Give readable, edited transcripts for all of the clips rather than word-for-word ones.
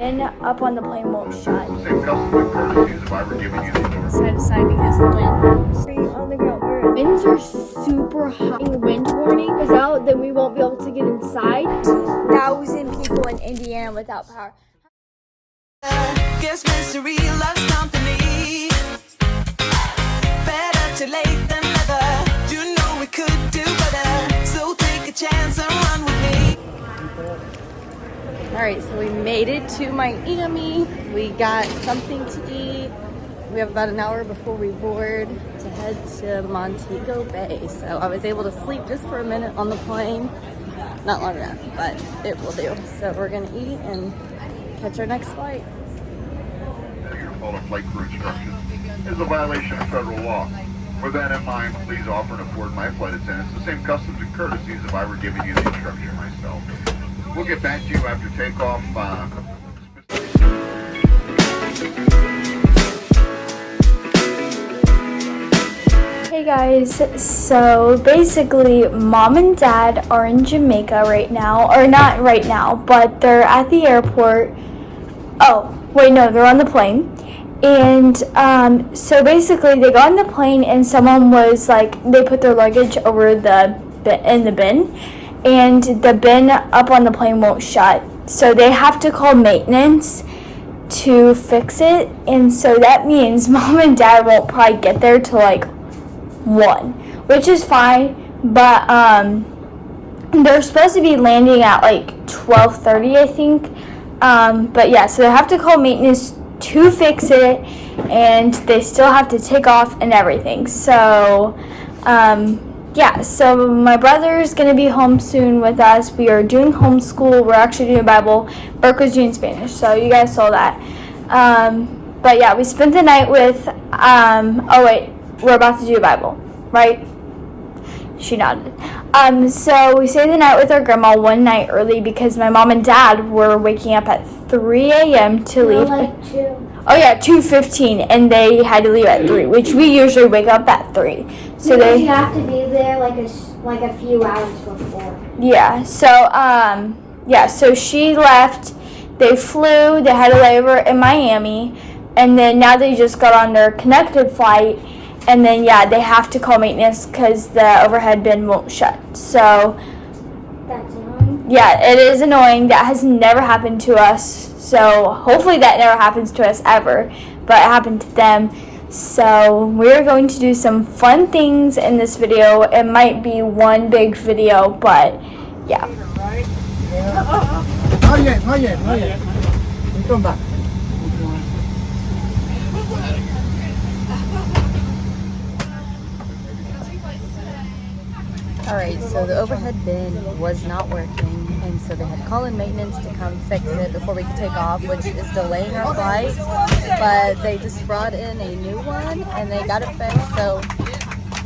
And up on the plane won't shut. Same customer courtesies if I were giving you the Side to side because the wind. On the ground, where winds are super high. Wind warning is out, then we won't be able to get inside. 2,000 people in Indiana without power. Guess mystery loves company. Better too late than never. You know we could do better. So take a chance and run with me. Alright, so we made it to Miami. We got something to eat. We have about an hour before we board to head to Montego Bay. So I was able to sleep just for a minute on the plane. Not long enough, but it will do. So we're gonna eat and catch our next flight. Failure to follow flight crew instructions is a violation of federal law. With that in mind, please offer and afford my flight attendants the same customs and courtesies if I were giving you the instruction myself. We'll get back to you after takeoff. Hey guys, so basically Mom and Dad are in Jamaica right now, or not right now, but they're at the airport. Oh, wait, no, they're on the plane. And so basically they got on the plane and someone was like, they put their luggage over in the bin, and the bin up on the plane won't shut. So they have to call maintenance to fix it, and so that means Mom and Dad won't probably get there till like 1, which is fine, but they're supposed to be landing at like 12:30, I think. But yeah, so they have to call maintenance to fix it, and they still have to take off and everything. So yeah, so my brother's gonna be home soon with us. We are doing homeschool. We're actually doing Bible. Berkeley's doing Spanish, so you guys saw that. But yeah, we spent the night with oh wait, we're about to do Bible, right? She nodded. So we stayed the night with our grandma one night early because my mom and dad were waking up at 3 a.m. to leave. Like 2. Oh yeah, 2:15, and they had to leave at 3, which we usually wake up at 3. So because you have to be there like a few hours before. Yeah. So yeah. So she left. They flew. They had a layover in Miami, and then now they just got on their connected flight. And then, yeah, they have to call maintenance because the overhead bin won't shut. So, That's annoying. yeah, it is annoying. That has never happened to us. So, hopefully that never happens to us ever. But it happened to them. So, we're going to do some fun things in this video. It might be one big video, but, yeah. Not yet. You come back. Alright, so the overhead bin was not working, and so they had to call in maintenance to come fix it before we could take off, which is delaying our flight, but they just brought in a new one, and they got it fixed, so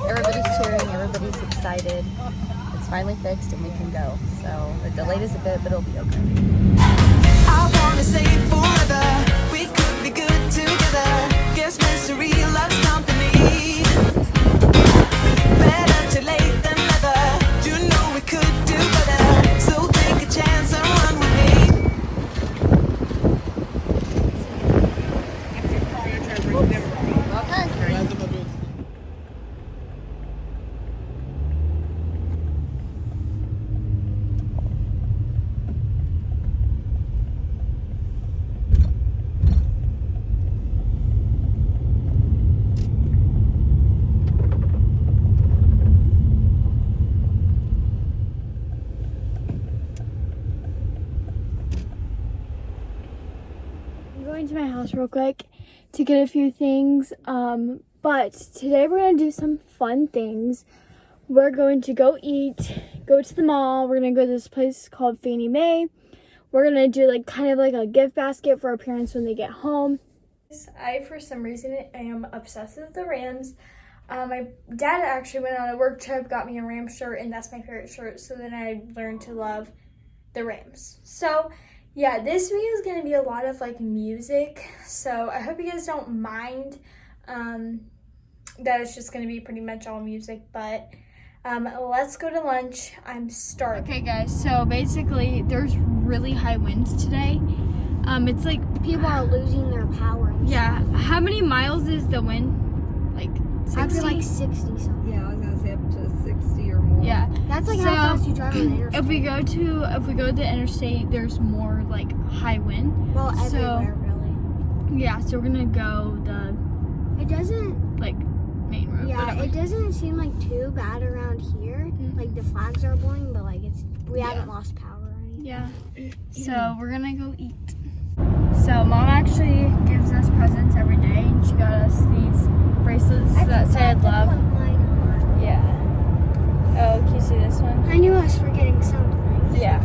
everybody's cheering, everybody's excited. It's finally fixed, and we can go. So it delayed us a bit, but it'll be okay. I wanna say forever. We could be good together. Guess mystery loves company. Better too late than never. You know we could do better. So take a chance and run with me. I'm going to my house real quick to get a few things, but today we're going to do some fun things. We're going to go eat, go to the mall. We're going to go to this place called Fannie Mae. We're going to do like kind of like a gift basket for our parents when they get home. I, for some reason, am obsessed with the Rams. My dad actually went on a work trip, got me a Rams shirt, and that's my favorite shirt. So then I learned to love the Rams. So yeah, this video is going to be a lot of like music, so I hope you guys don't mind that it's just going to be pretty much all music, but let's go to lunch. I'm starving. Okay guys, so basically there's really high winds today, It's like People are losing their power. and yeah. How many miles is the wind? Like stuff. I'd 60? be like 60 something. Yeah, I was gonna say up to 60 or more. Yeah. That's like So, how fast you drive on the interstate. If we go to the interstate, there's more like high wind. Well, so- everywhere really. Yeah, so we're gonna go the It doesn't. like main road. Yeah, whatever. it doesn't seem like too bad around here. Mhm. Like the flags are blowing, but like we Yeah. haven't lost power or anything. Yeah. So we're gonna go eat. So mom actually gives us presents every day, and she got us these bracelets that say love. Yeah. Oh, can you see this one? I knew us were getting something. Yeah.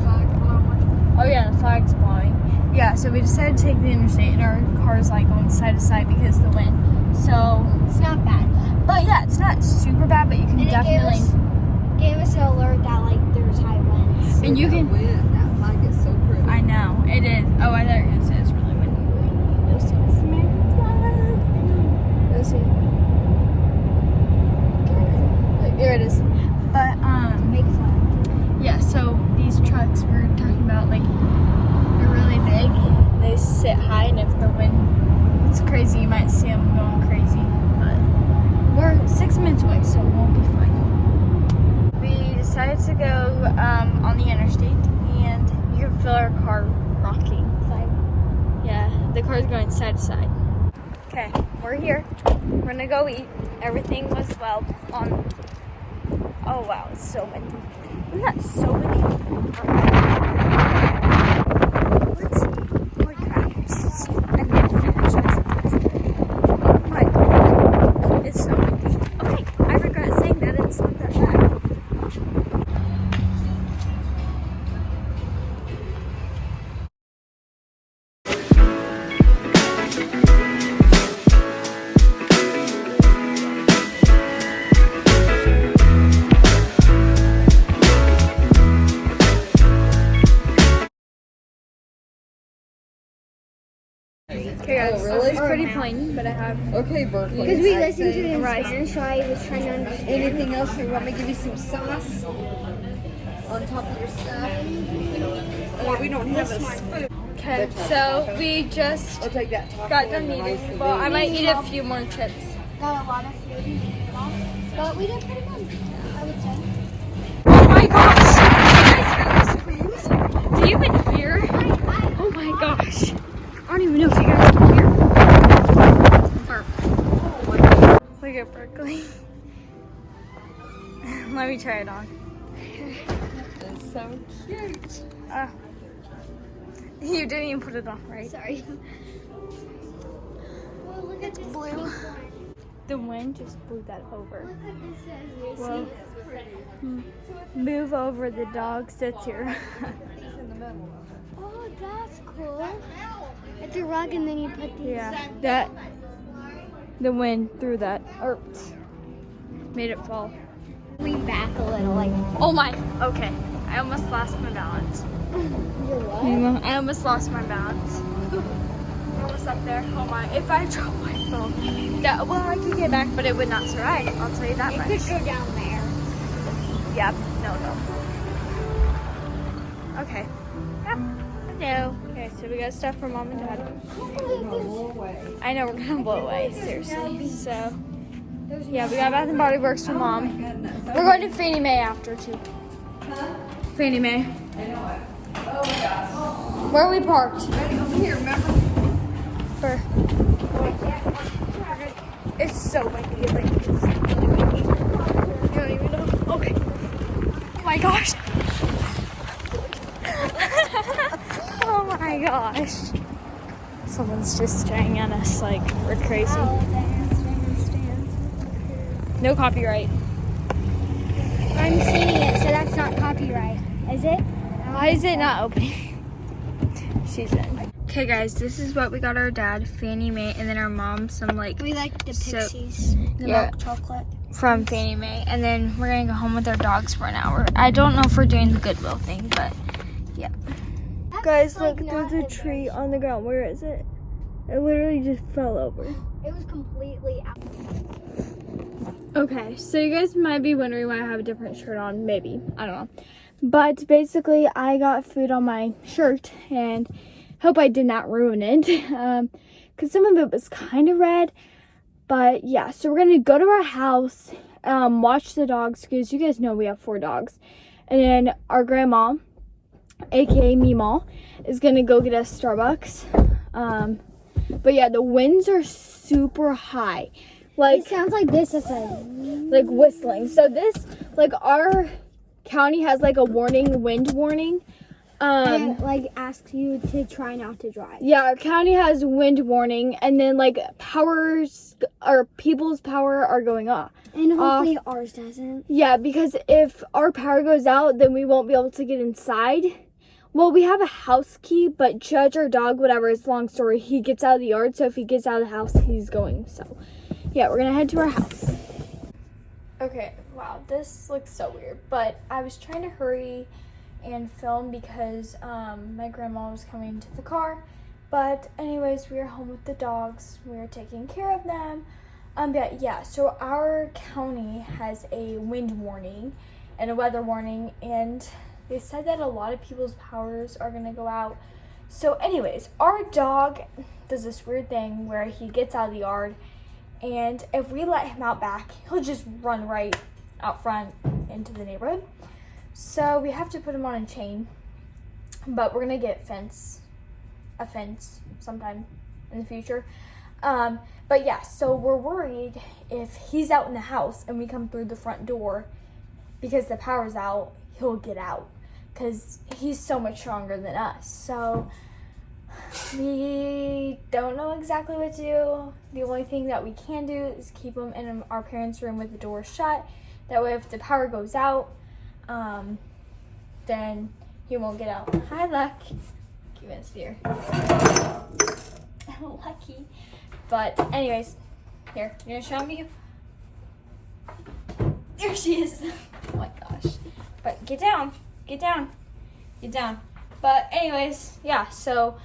Oh yeah, the flag's blowing. Yeah, so we decided to take the interstate, and our car's like going side to side because of the wind. So, It's not bad. but yeah, it's not super bad, but you can And definitely. it gave us an alert that like there's high winds. And you can. Wind, that flag is so pretty. I know it is. Oh, I thought you were gonna say it's really windy. You'll see this American flag. You'll see. There it is. But Big flag. yeah. So these trucks we're talking about, like, they're really big. They sit high, and if the wind it's crazy, you might see them going crazy. But we're 6 minutes away, so it won't be fine. We decided to go on the interstate, and you can feel our car rocking. Yeah, the car's going side to side. Okay, we're here. We're gonna go eat. Everything was well on. Oh wow, it's so windy. Isn't that so windy? Let's more crackers. And then finish my sentence. Oh my god, it's so windy. Okay, I regret saying that. It's not that bad. Okay guys, Oh, really? this is pretty plain, but I have Okay, Berkeley. Because we I listened to think- it in Right. Spanish, so I was trying to understand. Anything else? You want me to give you some sauce on top of your stuff? Oh, we don't have a spoon. okay. So we just I'll take that taco got done and the rice eating. and Well, I beans. might eat a few more chips. Got a lot of food, but we did pretty good, I would say. Oh my gosh! Do you guys hear this wind? Do you even hear? Oh my gosh! I don't even know if you guys can hear. Burp. Look at Berkeley. Let me try it on. It's so cute. You didn't even put it on, right? Sorry. Well, look at this Blue. The wind just blew that over. Well, Move over, the dog sits here. oh, that's cool. It's a rug, and then you put these. Yeah, that the wind threw that, or made it fall. Lean back a little, like. Oh my! Okay, I almost lost my balance. You're what? I almost lost my balance. We're almost up there. Oh my! If I drop my phone, that well, I could get back, but it would not survive. I'll tell you that It much. could go down there. Yep. No. Okay. Yep. No. Okay, so we got stuff for mom and dad. I know we're gonna blow away, seriously. So, yeah, we got Bath and Body Works for mom. We're going to Fannie Mae after too. Fannie Mae. Where are we parked? Over here, remember? For. It's so windy. Like, you don't even know. Okay. Oh my gosh. Oh my gosh. Someone's just staring at us like we're crazy. No copyright. I'm seeing it, so that's not copyright, is it? Why is it not opening? She's in. Okay guys, this is what we got our dad, Fannie Mae, and then our mom some like We like the So- Pixies, the yeah. milk chocolate. from Fannie Mae, and then we're gonna go home with our dogs for an hour. I don't know if we're doing the Goodwill thing, but yeah. Guys, look, there's a tree on the ground. Where is it? It literally just fell over. It was completely out. Okay, so you guys might be wondering why I have a different shirt on. Maybe. I don't know. But basically, I got food on my shirt, and Hope I did not ruin it, because some of it was kind of red. But yeah, so we're gonna go to our house, watch the dogs, because you guys know we have 4 dogs. And then our grandma, aka Meemaw, is gonna go get us Starbucks. But yeah, the winds are super high. Like, It sounds like this. It's like whistling. So this, like, our county has like a wind warning. and like asks you to try not to drive. Yeah, our county has wind warning, and then like people's power are going off. And hopefully ours doesn't. Yeah, because if our power goes out, then we won't be able to get inside. Well, we have a house key, but Judge, our dog, whatever, it's a long story, he gets out of the yard, so if he gets out of the house, he's going. So yeah, we're gonna head to our house. Okay, wow, this looks so weird, but I was trying to hurry and film because my grandma was coming to the car. But anyways, we are home with the dogs. We are taking care of them. But yeah, so our county has a wind warning and a weather warning, and they said that a lot of people's powers are gonna go out. So anyways, our dog does this weird thing where he gets out of the yard, and if we let him out back, he'll just run right out front into the neighborhood. So we have to put him on a chain, but we're gonna get a fence sometime in the future. But yeah, so we're worried if he's out in the house and we come through the front door because the power's out, he'll get out because he's so much stronger than us. So we don't know exactly what to do. The only thing that we can do is keep him in our parents' room with the door shut. That way if the power goes out, then he won't get out. Hi, Luck. Keep it here. Lucky. But anyways, here, you gonna show me? There she is. Oh my gosh. But get down. But anyways, yeah, so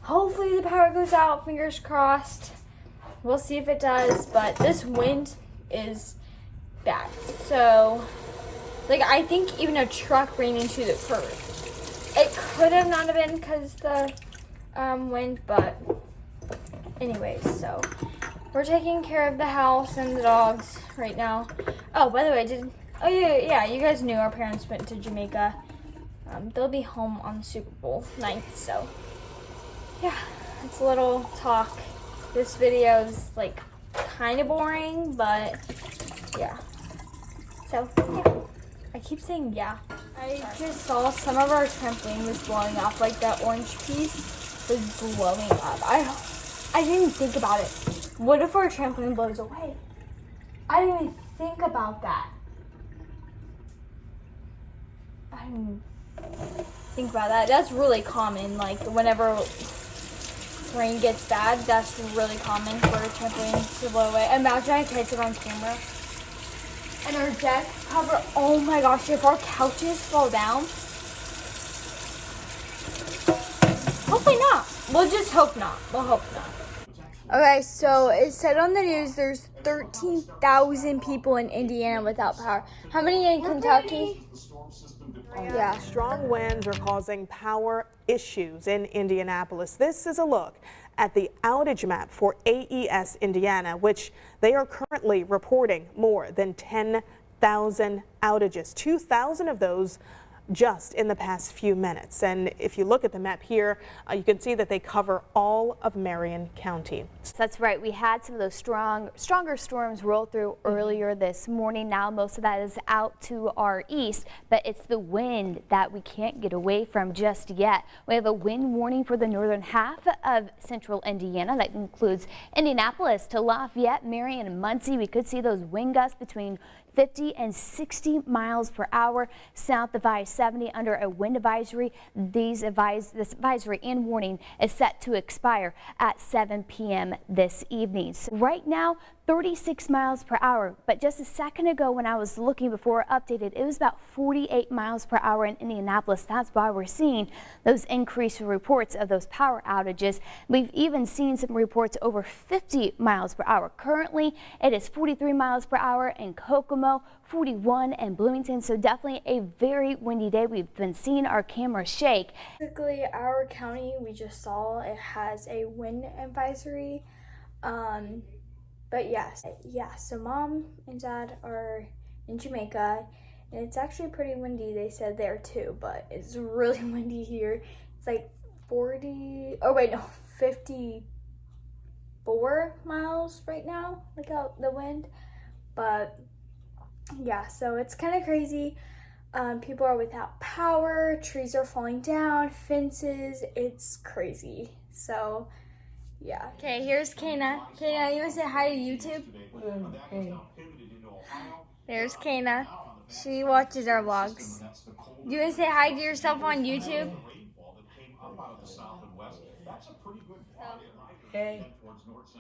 hopefully the power goes out, fingers crossed. We'll see if it does, but this wind is bad. So, like, I think even a truck ran into the curb. It could have not have been because the wind, but anyways, so we're taking care of the house and the dogs right now. Oh, by the way, yeah, you guys knew our parents went to Jamaica. They'll be home on Super Bowl night, so yeah, it's a little talk. This video is like kind of boring, but yeah. So yeah, I keep saying yeah. I just saw some of our trampoline was blowing up, like that orange piece was blowing up. I didn't even think about it. What if our trampoline blows away? I didn't even think about that. I didn't think about that. That's really common. Like whenever rain gets bad, that's really common for a trampoline to blow away. Imagine I catch it on camera. And our deck cover, oh my gosh, if our couches fall down. Hopefully not. We'll just hope not. We'll hope not. Okay, so it said on the news there's 13,000 people in Indiana without power. How many in Kentucky? Yeah. Strong winds are causing power issues in Indianapolis. This is a look at the outage map for AES Indiana, which they are currently reporting more than 10,000 outages, 2,000 of those just in the past few minutes. And if you look at the map here, you can see that they cover all of Marion County. That's right. We had some of those stronger storms roll through earlier this morning. Now most of that is out to our east, but it's the wind that we can't get away from just yet. We have a wind warning for the northern half of central Indiana. That includes Indianapolis to Lafayette, Marion, and Muncie. We could see those wind gusts between 50 and 60 miles per hour south of I-70 under a wind advisory. This advisory and warning is set to expire at 7 p.m. this evening. So right now, 36 miles per hour, but just a second ago when I was looking before updated, it was about 48 miles per hour in Indianapolis. That's why we're seeing those increased reports of those power outages. We've even seen some reports over 50 miles per hour. Currently, it is 43 miles per hour in Kokomo. Como, 41 in Bloomington. So definitely a very windy day. We've been seeing our camera shake. Basically, our county, we just saw it has a wind advisory. But yes, so mom and dad are in Jamaica, and it's actually pretty windy, they said there too, but it's really windy here. It's like 54 miles right now, like out the wind. But yeah, so it's kind of crazy. People are without power, trees are falling down, fences, it's crazy. So yeah. Okay, here's Kana. Kana, you want to say hi to YouTube? There's Kana. She watches our vlogs. You want to say hi to yourself on YouTube? Hey.